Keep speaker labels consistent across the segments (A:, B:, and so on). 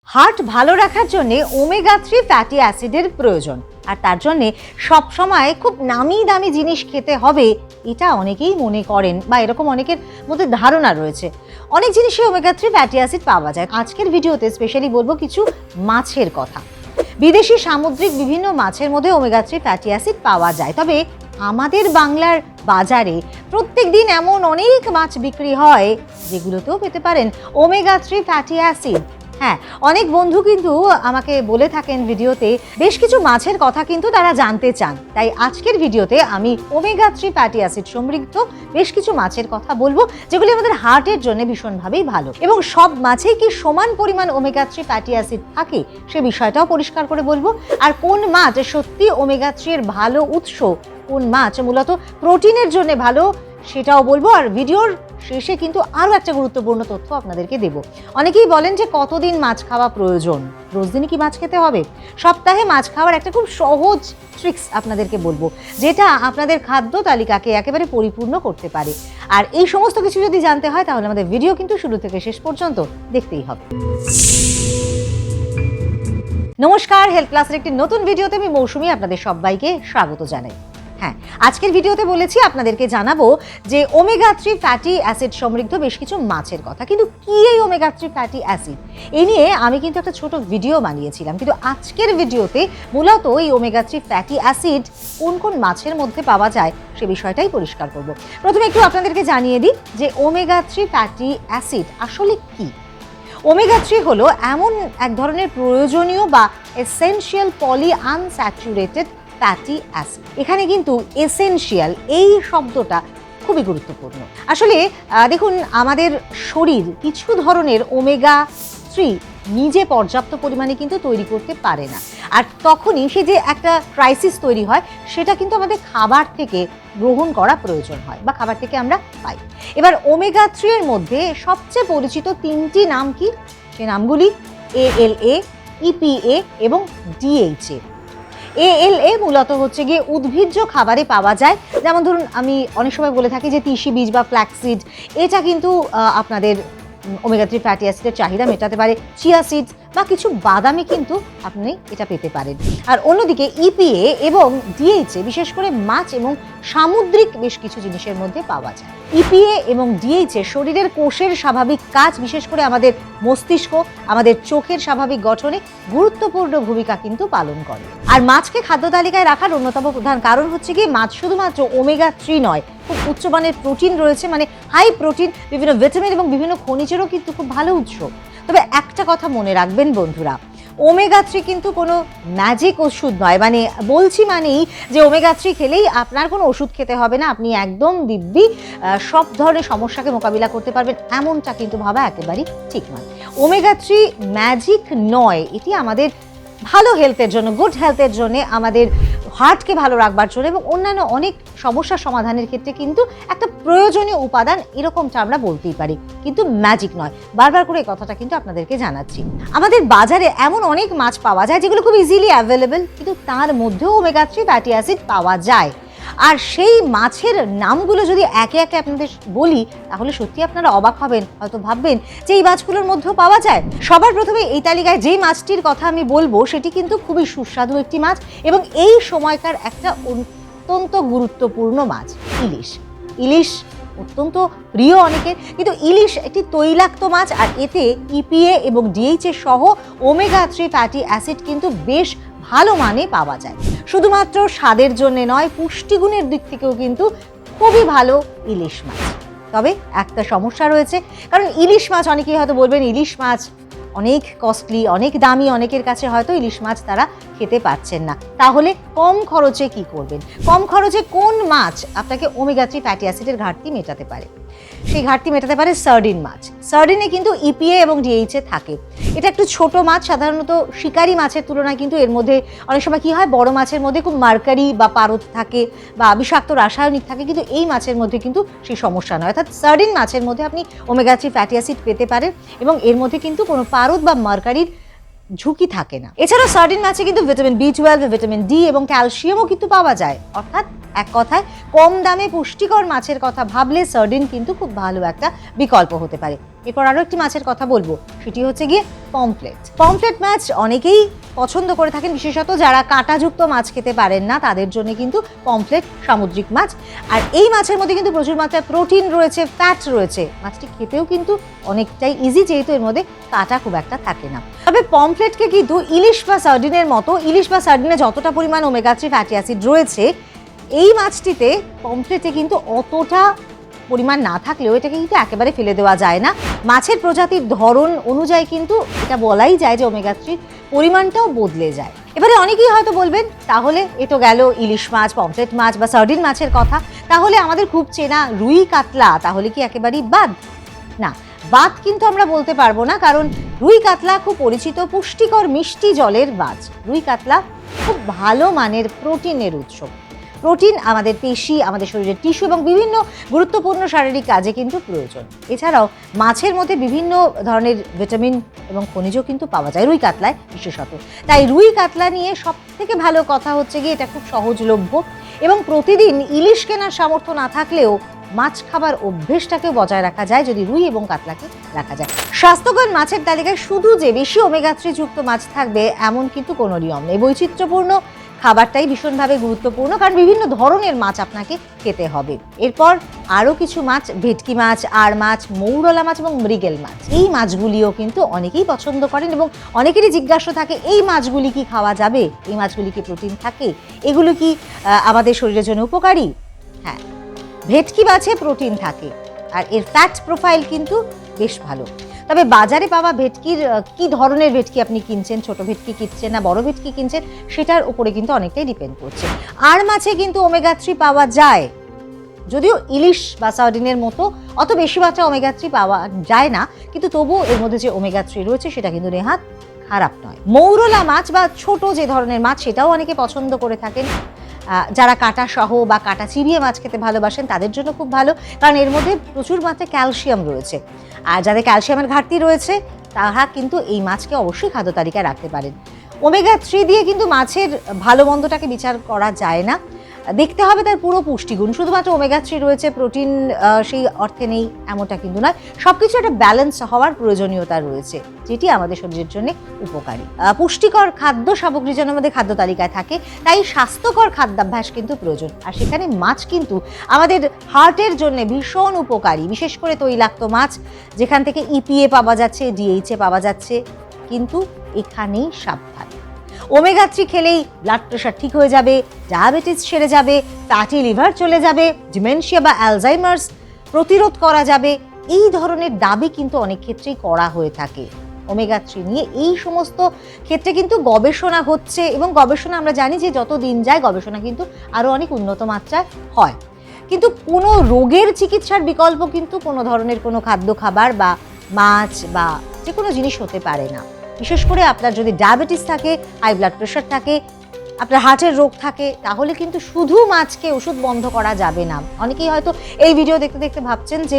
A: Heart ভালো রাখার জন্য ওমেগা 3 ফ্যাটি অ্যাসিডের প্রয়োজন, আর তার জন্য সবসময় খুব নামি দামি জিনিস খেতে হবে এটা অনেকেই মনে করেন বা এরকম অনেকের মধ্যে ধারণা রয়েছে। অনেক জিনিসে ওমেগা 3 ফ্যাটি অ্যাসিড পাওয়া যায়। আজকের ভিডিওতে স্পেশালি বলবো কিছু মাছের কথা। বিদেশি সামুদ্রিক বিভিন্ন মাছের মধ্যে ওমেগা 3 ফ্যাটি অ্যাসিড পাওয়া যায়, তবে আমাদের বাংলার বাজারে প্রত্যেক দিন এমন অনেক মাছ বিক্রি হয় যেগুলোতেও পেতে পারেন ওমেগা 3 ফ্যাটি অ্যাসিড। হ্যাঁ, অনেক বন্ধু কিন্তু আমাকে বলে থাকেন ভিডিওতে বেশ কিছু মাছের কথা কিন্তু তারা জানতে চান, তাই আজকের ভিডিওতে আমি ওমেগা 3 ফ্যাটি অ্যাসিড সমৃদ্ধ বেশ কিছু মাছের কথা বলবো যেগুলি আমাদের হার্টের জন্য ভীষণভাবেই ভালো। এবং সব মাছেই কি সমান পরিমাণ ওমেগা 3 ফ্যাটি অ্যাসিড থাকে সে বিষয়টাও পরিষ্কার করে বলবো। আর কোন মাছ সত্যি ওমেগা 3 এর ভালো উৎস, কোন মাছ মূলত প্রোটিনের জন্য ভালো সেটাও বলবো। আর ভিডিওর শেষে কিন্তু আরও একটা গুরুত্বপূর্ণ তথ্য আপনাদেরকে দেব। অনেকেই বলেন যে কতদিন মাছ খাওয়া প্রয়োজন, রোজ দিনই কি মাছ খেতে হবে? সপ্তাহে মাছ খাওয়ার একটা খুব সহজ ট্রিক্স আপনাদেরকে বলবো, যেটা আপনাদের খাদ্য তালিকাকে একেবারে পরিপূর্ণ করতে পারে। আর এই সমস্ত কিছু যদি জানতে হয় তাহলে আমাদের ভিডিও কিন্তু শুরু থেকে শেষ পর্যন্ত দেখতেই হবে। নমস্কার, হেলথ ক্লাসের একটি নতুন ভিডিওতে আমি মৌসুমী আপনাদের সবাইকে স্বাগত জানাই। হ্যাঁ, আজকের ভিডিওতে বলেছি আপনাদেরকে জানাবো যে ওমেগা 3 ফ্যাটি অ্যাসিড সমৃদ্ধ বেশ কিছু মাছের কথা। কিন্তু কি এই ওমেগা 3 ফ্যাটি অ্যাসিড, এই নিয়ে আমি কিন্তু একটা ছোট ভিডিও বানিয়েছিলাম, কিন্তু আজকের ভিডিওতে মূলত এই ওমেগা 3 ফ্যাটি অ্যাসিড কোন কোন মাছের মধ্যে পাওয়া যায় সে বিষয়টাই পরিষ্কার করব। প্রথমে একটু আপনাদেরকে জানিয়ে দিই যে ওমেগা 3 ফ্যাটি অ্যাসিড আসলে কি। ওমেগা 3 হলো এমন এক ধরনের প্রয়োজনীয় বা essential poly unsaturated fatty acid. এখানে কিন্তু এসেনশিয়াল এই শব্দটা খুবই গুরুত্বপূর্ণ। আসলে দেখুন, আমাদের শরীর কিছু ধরনের ওমেগা 3 নিজে পর্যাপ্ত পরিমাণে কিন্তু তৈরি করতে পারে না, আর তখনই সে যে একটা ক্রাইসিস তৈরি হয় সেটা কিন্তু আমাদের খাবার থেকে গ্রহণ করা প্রয়োজন হয় বা খাবার থেকে আমরা পাই। এবার ওমেগা 3 এর মধ্যে সবচেয়ে পরিচিত তিনটি নাম কি? সে নামগুলি ALA, EPA এবং DHA। ALA মূলত হচ্ছে গিয়ে উদ্ভিজ্জ খাবারে পাওয়া যায়, যেমন ধরুন আমি অনেক সময় বলে থাকি যে তিসি বীজ বা ফ্ল্যাক্সিড, এটা কিন্তু আপনাদের ওমেগা 3 ফ্যাটি অ্যাসিডের চাহিদা মেটাতে পারে। চিয়া সিডস বা কিছু বাদামে কিন্তু আপনি এটা পেতে পারেন। আর অন্যদিকে EPA এবং DHA বিশেষ করে মাছ এবং সামুদ্রিক বেশ কিছু জিনিসের মধ্যে পাওয়া যায়। EPA এবং DHA শরীরের কোষের স্বাভাবিক কাজ, বিশেষ করে আমাদের মস্তিষ্ক, আমাদের চোখের স্বাভাবিক গঠনে গুরুত্বপূর্ণ ভূমিকা কিন্তু পালন করে। আর মাছকে খাদ্য তালিকায় রাখার অন্যতম প্রধান কারণ হচ্ছে গিয়ে মাছ শুধুমাত্র ওমেগা 3 নয়, খুব উচ্চমানের প্রোটিন রয়েছে, মানে হাই প্রোটিন, বিভিন্ন ভিটামিন এবং বিভিন্ন খনিজেরও কিন্তু খুব ভালো উৎস। তবে একটা কথা মনে রাখবেন বন্ধুরা, ওমেগা 3 কিন্তু কোনো ম্যাজিক ওষুধ নয়। মানে বলছি মানেই যে ওমেগা 3 খেলেই আপনার কোনো ওষুধ খেতে হবে না, আপনি একদম দিব্যি সব ধরনের সমস্যাকে মোকাবিলা করতে পারবেন, এমনটা কিন্তু ভাবা একেবারেই ঠিক নয়। ওমেগা 3 ম্যাজিক নয়, এটি আমাদের ভালো হেলথের জন্য, গুড হেলথের জন্য, আমাদের হার্টকে ভালো রাখবার জন্য এবং অন্যান্য অনেক সমস্যার সমাধানের ক্ষেত্রে কিন্তু একটা প্রয়োজনীয় উপাদান, এরকমটা আমরা বলতেই পারি, কিন্তু ম্যাজিক নয়। বারবার করে এই কথাটা কিন্তু আপনাদেরকে জানাচ্ছি। আমাদের বাজারে এমন অনেক মাছ পাওয়া যায় যেগুলো খুব ইজিলি অ্যাভেলেবেল, কিন্তু তার মধ্যেও ওমেগা 3 ফ্যাটি অ্যাসিড পাওয়া যায়। আর সেই মাছের নামগুলো যদি একে একে আপনাদের বলি তাহলে সত্যি আপনারা অবাক হবেন, হয়তো ভাববেন যে এই মাছগুলোর মধ্যেও পাওয়া যায়। সবার প্রথমে এই তালিকায় যেই মাছটির কথা আমি বলবো সেটি কিন্তু খুবই সুস্বাদু একটি মাছ এবং এই সময়কার একটা অত্যন্ত গুরুত্বপূর্ণ মাছ, ইলিশ। ইলিশ অত্যন্ত প্রিয় অনেকের, কিন্তু ইলিশ একটি তৈলাক্ত মাছ, আর এতে EPA এবং DHA সহ ওমেগা 3 ফ্যাটি অ্যাসিড কিন্তু বেশ ভালো মানে পাওয়া যায়। শুধুমাত্র স্বাদের জন্য নয়, পুষ্টিগুণের দিক থেকেও কিন্তু খুবই ভালো ইলিশ মাছ। তবে একটা সমস্যা রয়েছে, কারণ ইলিশ মাছ, অনেকেই হয়তো বলবেন ইলিশ মাছ অনেক কস্টলি, অনেক দামি, অনেকের কাছে হয়তো ইলিশ মাছ তারা খেতে পারছেন না। তাহলে কম খরচে কি করবেন? কম খরচে কোন মাছ আপনাকে ওমেগা 3 ফ্যাটি অ্যাসিডের ঘাটতি মেটাতে পারে? সেই ঘাটতি মেটাতে পারে সার্ডিন মাছ। সার্ডিনে কিন্তু EPA এবং DHA থাকে। এটা একটু ছোট মাছ, সাধারণত শিকারি মাছের তুলনায় কিন্তু এর মধ্যে অনেক সময় কি হয়, বড় মাছের মধ্যে খুব মার্কারি বা পারদ থাকে বা বিষাক্ত রাসায়নিক থাকে, কিন্তু এই মাছের মধ্যে কিন্তু সেই সমস্যা নয়। অর্থাৎ সার্ডিন মাছের মধ্যে আপনি ওমেগা 3 ফ্যাটি অ্যাসিড পেতে পারেন এবং এর মধ্যে কিন্তু কোনো পারদ বা মার্কারির ঝুঁকি থাকে না। এছাড়াও সার্ডিন মাছে কিন্তু ভিটামিন B12, ভিটামিন D এবং ক্যালসিয়ামও কিন্তু পাওয়া যায়। অর্থাৎ এক কথায় কম দামে পুষ্টিকর মাছের কথা ভাবলে সার্ডিন কিন্তু খুব ভালো একটা বিকল্প হতে পারে। এরপর আরও একটি মাছের কথা বলবো, সেটি হচ্ছে গিয়ে পমফ্লেট। পমফ্লেট মাছ অনেকেই পছন্দ করে থাকেন, বিশেষত যারা কাঁটাযুক্ত মাছ খেতে পারেন না তাদের জন্য কিন্তু পমফ্লেট সামুদ্রিক মাছ। আর এই মাছের মধ্যে কিন্তু প্রচুর মাত্রায় প্রোটিন রয়েছে, ফ্যাট রয়েছে। মাছটি খেতেও কিন্তু অনেকটাই ইজি, যেহেতু এর মধ্যে কাঁটা খুব একটা থাকে না। তবে পমফ্লেটকে কিন্তু ইলিশ বা সার্ডিনের মতো, ইলিশ বা সার্ডিনে যতটা পরিমাণ ওমেগা 3 ফ্যাটি অ্যাসিড রয়েছে, এই মাছটিতে পমফ্লেটে কিন্তু অতটা পরিমাণ না থাকলেও এটাকে কিন্তু একেবারে ফেলে দেওয়া যায় না। মাছের প্রজাতির ধরন অনুযায়ী কিন্তু এটা বলাই যায় যে ওমেগা 3 পরিমাণটাও বদলে যায়। এবারে অনেকেই হয়তো বলবেন, তাহলে এ তো গেল ইলিশ মাছ, পমফ্লেট মাছ বা সার্ডিন মাছের কথা, তাহলে আমাদের খুব চেনা রুই কাতলা তাহলে কি একেবারেই বাদ? না, বাদ কিন্তু আমরা বলতে পারবো না, কারণ রুই কাতলা খুব পরিচিত পুষ্টিকর মিষ্টি জলের মাছ। রুই কাতলা খুব ভালো মানের প্রোটিনের উৎস। প্রোটিন আমাদের পেশি, আমাদের শরীরের টিস্যু এবং বিভিন্ন গুরুত্বপূর্ণ শারীরিক কাজে কিন্তু প্রয়োজন। এছাড়াও মাছের মধ্যে বিভিন্ন ধরনের ভিটামিন এবং খনিজও কিন্তু পাওয়া যায় রুই কাতলায় বিশেষত। তাই রুই কাতলা নিয়ে সব থেকে ভালো কথা হচ্ছে গিয়ে এটা খুব সহজলভ্য, এবং প্রতিদিন ইলিশ কেনার সামর্থ্য না থাকলেও মাছ খাবার অভ্যেসটাকেও বজায় রাখা যায় যদি রুই এবং কাতলাকে রাখা যায়। স্বাস্থ্যকর মাছের তালিকায় শুধু যে বেশি ওমেগা 3 যুক্ত মাছ থাকবে এমন কিন্তু কোনো নিয়ম নেই। বৈচিত্র্যপূর্ণ খাবারটাই ভীষণভাবে গুরুত্বপূর্ণ, কারণ বিভিন্ন ধরনের মাছ আপনাকে খেতে হবে। এরপর আরও কিছু মাছ, ভেটকি মাছ, আড় মাছ, মৌরলা মাছ এবং মৃগেল মাছ, এই মাছগুলিও কিন্তু অনেকেই পছন্দ করেন এবং অনেকেরই জিজ্ঞাসা থাকে এই মাছগুলি কি খাওয়া যাবে, এই মাছগুলি কি প্রোটিন থাকে, এগুলো কি আমাদের শরীরের জন্য উপকারী? হ্যাঁ, ভেটকি মাছে প্রোটিন থাকে আর এর ফ্যাট প্রোফাইল কিন্তু বেশ ভালো। তবে বাজারে পাওয়া ভেটকির কি ধরনের ভেটকি আপনি কিনছেন, ছোট ভেটকি কিনছেন না বড় ভেটকি কিনছেন, সেটার উপরে কিন্তু অনেকটাই ডিপেন্ড করছে। আর মাছে কিন্তু ওমেগা 3 পাওয়া যায়, যদিও ইলিশ বা সার্ডিনের মতো অত বেশি মাত্রা ওমেগা 3 পাওয়া যায় না, কিন্তু তবুও এর মধ্যে যে ওমেগা 3 রয়েছে সেটা কিন্তু নেহাত খারাপ নয়। মৌরলা মাছ বা ছোট যে ধরনের মাছ সেটাও অনেকে পছন্দ করে থাকেন। যারা কাঁটা সহ বা কাঁটা চিবিয়ে মাছ খেতে ভালোবাসেন তাদের জন্য খুব ভালো, কারণ এর মধ্যে প্রচুর মাত্রায় ক্যালসিয়াম রয়েছে। আর যাদের ক্যালসিয়ামের ঘাটতি রয়েছে তারা কিন্তু এই মাছকে অবশ্যই খাদ্য তালিকায় রাখতে পারেন। ওমেগা 3 দিয়ে কিন্তু মাছের ভালো মন্দটাকে বিচার করা যায় না, দেখতে হবে তার পুরো পুষ্টিগুণ। শুধুমাত্র ওমেগা 3 রয়েছে, প্রোটিন সেই অর্থে নেই এমনটা কিন্তু নয়। সবকিছু একটা ব্যালেন্স হওয়ার প্রয়োজনীয়তা রয়েছে, যেটি আমাদের শরীরের জন্য উপকারী। পুষ্টিকর খাদ্য সামগ্রী যেন আমাদের খাদ্য তালিকায় থাকে, তাই স্বাস্থ্যকর খাদ্যাভ্যাস কিন্তু প্রয়োজন। আর সেখানে মাছ কিন্তু আমাদের হার্টের জন্য ভীষণ উপকারী, বিশেষ করে তৈলাক্ত মাছ যেখান থেকে ইপিএ পাওয়া যাচ্ছে, ডিএইচএ পাওয়া যাচ্ছে। কিন্তু এখানেই সাবধান, ওমেগা 3 খেলেই ব্লাড প্রেশার ঠিক হয়ে যাবে, ডায়াবেটিস সেরে যাবে, ফ্যাটি লিভার চলে যাবে, ডিমেনশিয়া বা অ্যালজাইমার্স প্রতিরোধ করা যাবে, এই ধরনের দাবি কিন্তু অনেক ক্ষেত্রেই করা হয়ে থাকে। ওমেগা 3 নিয়ে এই সমস্ত ক্ষেত্রে কিন্তু গবেষণা হচ্ছে, এবং গবেষণা আমরা জানি যে যত দিন যায় গবেষণা কিন্তু আরও অনেক উন্নত মাত্রায় হয়। কিন্তু কোনো রোগের চিকিৎসার বিকল্প কিন্তু কোনো ধরনের কোনো খাদ্য খাবার বা মাছ বা যে কোনো জিনিস হতে পারে না। বিশেষ করে আপনার যদি ডায়াবেটিস থাকে, হাই ব্লাড প্রেশার থাকে, আপনার হার্টের রোগ থাকে, তাহলে কিন্তু শুধু মাছকে ওষুধ বন্ধ করা যাবে না। অনেকেই হয়তো এই ভিডিও দেখতে দেখতে ভাবছেন যে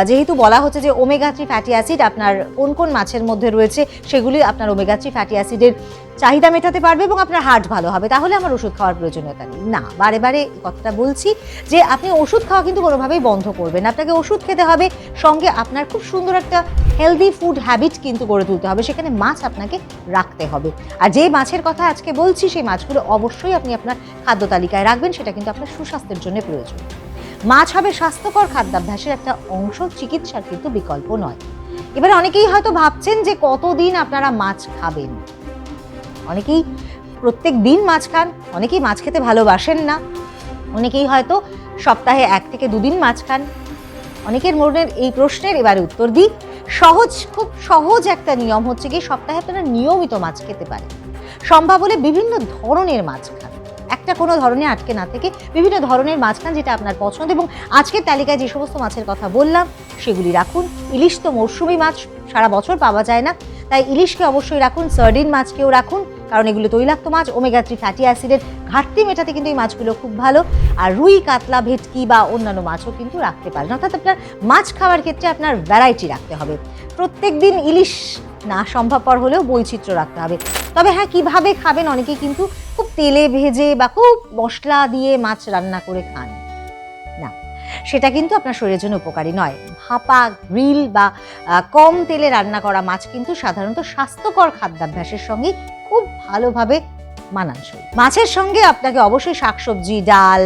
A: যেহেতু বলা হচ্ছে যে ওমেগা 3 ফ্যাটি অ্যাসিড আপনার কোন কোন মাছের মধ্যে রয়েছে সেগুলি আপনার ওমেগা 3 ফ্যাটি অ্যাসিডের চাহিদা মেটাতে পারবে এবং আপনার হার্ট ভালো হবে, তাহলে আমার ওষুধ খাওয়ার প্রয়োজনীয়তা নেই। না, বারে বারে কথাটা বলছি যে আপনি ওষুধ খাওয়া কিন্তু কোনোভাবেই বন্ধ করবেন। আপনাকে ওষুধ খেতে হবে, সঙ্গে আপনার খুব সুন্দর একটা হেলদি ফুড হ্যাবিট কিন্তু গড়ে তুলতে হবে, সেখানে মাছ আপনাকে রাখতে হবে। আর যে মাছের কথা আজকে বলছি সেই মাছগুলো অবশ্যই আপনি আপনার খাদ্য তালিকায় রাখবেন, সেটা কিন্তু আপনার সুস্বাস্থ্যের জন্য প্রয়োজন। মাছ হবে স্বাস্থ্যকর খাদ্যাভ্যাসের একটা অংশ, চিকিৎসার কিন্তু বিকল্প নয়। এবার অনেকেই হয়তো ভাবছেন যে কতদিন আপনারা মাছ খাবেন। অনেকেই প্রত্যেক দিন মাছ খান, অনেকেই মাছ খেতে ভালোবাসেন না, অনেকেই হয়তো সপ্তাহে 1 থেকে 2 দিন মাছ খান। অনেকের মনের এই প্রশ্নের এবারে উত্তর দিই। খুব সহজ একটা নিয়ম হচ্ছে কি, সপ্তাহে আপনারা নিয়মিত মাছ খেতে পারেন। সম্ভব হলে বিভিন্ন ধরনের মাছ খান, একটা কোনো ধরনের আটকে না থেকে বিভিন্ন ধরনের মাছ খান যেটা আপনার পছন্দ। এবং আজকের তালিকায় যে সমস্ত মাছের কথা বললাম সেগুলি রাখুন। ইলিশ তো মৌসুমি মাছ, সারা বছর পাওয়া যায় না, তাই ইলিশকে অবশ্যই রাখুন। সার্ডিন মাছকেও রাখুন, কারণ এগুলো তৈলাক্ত মাছ, ওমেগা 3 ফ্যাটি অ্যাসিডের ঘাটতি মেটাতে কিন্তু এই মাছগুলো খুব ভালো। আর রুই, কাতলা, ভেটকি বা অন্যান্য মাছও কিন্তু রাখতে পারেন। অর্থাৎ আপনার মাছ খাওয়ার ক্ষেত্রে আপনার ভ্যারাইটি রাখতে হবে। প্রত্যেক দিন ইলিশ না সম্ভবপর হলেও বৈচিত্র্য রাখতে হবে। তবে হ্যাঁ, কিভাবে খাবেন, অনেকেই কিন্তু খুব তেলে ভেজে বা খুব মশলা দিয়ে মাছ রান্না করে খান, না, সেটা কিন্তু আপনার শরীরের জন্য উপকারী নয়। ভাপা, গ্রিল বা কম তেলে রান্না করা মাছ কিন্তু সাধারণত স্বাস্থ্যকর খাদ্যাভ্যাসের সঙ্গে খুব ভালোভাবে মানানসই। মাছের সঙ্গে আপনাকে অবশ্যই শাকসবজি, ডাল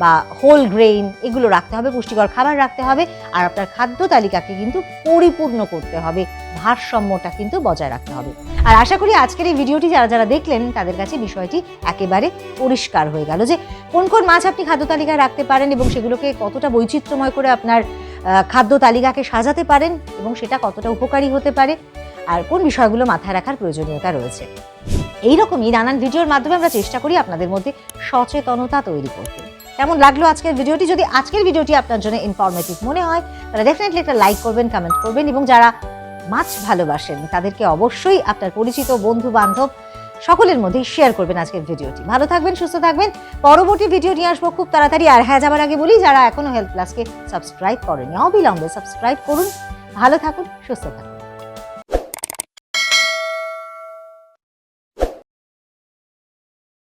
A: বা হোল গ্রেইন এগুলো রাখতে হবে, পুষ্টিকর খাবার রাখতে হবে, আর আপনার খাদ্য তালিকাকে কিন্তু পরিপূর্ণ করতে হবে, ভারসাম্যটা কিন্তু বজায় রাখতে হবে। আর আশা করি আজকের এই ভিডিওটি যারা যারা দেখলেন তাদের কাছে বিষয়টি একেবারে পরিষ্কার হয়ে গেল যে কোন কোন মাছ আপনি খাদ্য তালিকায় রাখতে পারেন এবং সেগুলোকে কতটা বৈচিত্র্যময় করে আপনার খাদ্য তালিকাকে সাজাতে পারেন এবং সেটা কতটা উপকারী হতে পারে, আর কোন বিষয়গুলো মাথায় রাখার প্রয়োজনীয়তা রয়েছে। এইরকমই নানান ভিডিওর মাধ্যমে আমরা চেষ্টা করি আপনাদের মধ্যে সচেতনতা তৈরি করতে। কেমন লাগলো আজকের ভিডিওটি? যদি আজকের ভিডিওটি আপনার জন্য ইনফরমেটিভ মনে হয় তাহলে ডেফিনেটলি একটা লাইক করবেন, কমেন্ট করবেন, এবং যারা মাছ ভালোবাসেন তাদেরকে অবশ্যই আপনার পরিচিত বন্ধু বান্ধব সকলের মধ্যেই শেয়ার করবেন আজকের ভিডিওটি। ভালো থাকবেন, সুস্থ থাকবেন। পরবর্তী ভিডিও নিয়ে আসবো খুব তাড়াতাড়ি। আর হ্যাঁ, যাবার আগে বলি, যারা এখনো হেলথ প্লাসকে সাবস্ক্রাইব করেনি অবিলম্বে সাবস্ক্রাইব করুন। ভালো থাকুন, সুস্থ থাকুন।